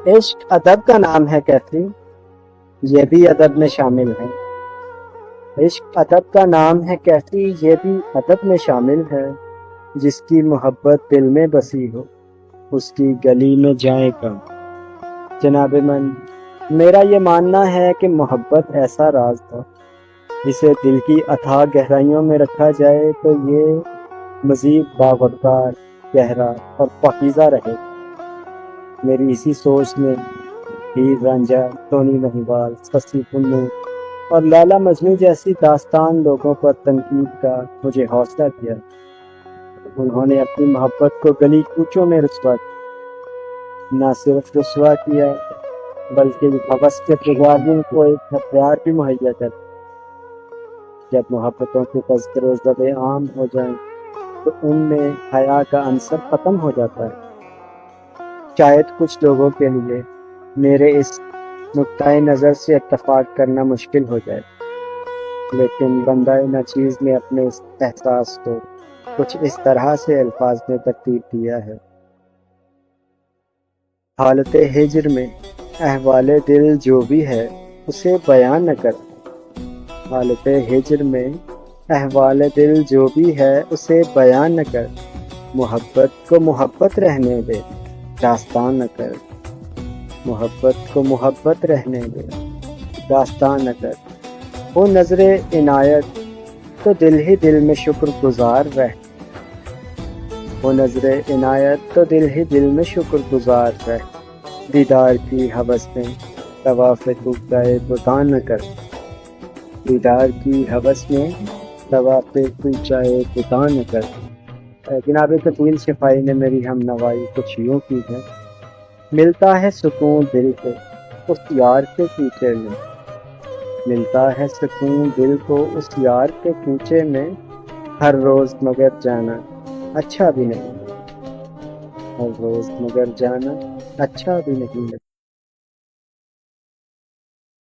عشق ادب کا نام ہے کیفی، یہ بھی ادب میں شامل ہے۔ عشق ادب کا نام ہے کیفی، یہ بھی ادب میں شامل ہے۔ جس کی محبت دل میں بسی ہو، اس کی گلی میں جائے کم۔ جناب من، میرا یہ ماننا ہے کہ محبت ایسا راز تھا، اسے دل کی اتھاہ گہرائیوں میں رکھا جائے تو یہ مزید باوقار، گہرا اور پاکیزہ رہے گا۔ میری اسی سوچ نے ہیر رانجھا، ٹونی مہیوال، سسی پنو اور لیلا مجنو جیسی داستان لوگوں پر تنقید کا مجھے حوصلہ دیا۔ انہوں نے اپنی محبت کو گلی کوچوں میں رسوا کیا، نہ صرف رسوا کیا بلکہ حوث کے پجاریوں کو ایک ہتھیار بھی مہیا کر۔ جب محبتوں کے تذکرے ذب عام ہو جائیں تو ان میں حیا کا عنصر ختم ہو جاتا ہے۔ شاید کچھ لوگوں کے لیے میرے اس نقطۂ نظر سے اتفاق کرنا مشکل ہو جائے، لیکن بندہ ناچیز نے اپنے اس احساس کو کچھ اس طرح سے الفاظ میں ترتیب دیا ہے: حالت ہجر میں احوال دل جو بھی ہے اسے بیان نہ کر۔ حالت ہجر میں احوال دل جو بھی ہے اسے بیان نہ کر۔ محبت کو محبت رہنے دے، داستان نہ کر۔ محبت کو محبت رہنے دے، داستان نہ کر۔ وہ نظر عنایت تو دل ہی دل میں شکر گزار رہ۔ وہ نظر عنایت تو دل ہی دل میں شکر گزار رہ۔ دیدار کی ہوس میں طواف کوکائے بتان نہ کر۔ دیدار کی ہوس میں طواف کوکائے بتان نہ کر۔ جناب طویل شفائی نے میری ہم نوائی کچھ یوں کی ہے: ملتا ہے سکون دل کو اس یار کے کوچے میں۔ ملتا ہے سکون دل کو اس یار کے کوچے میں، ہر روز مگر جانا اچھا بھی نہیں، ہر روز مگر جانا اچھا بھی نہیں لگتا۔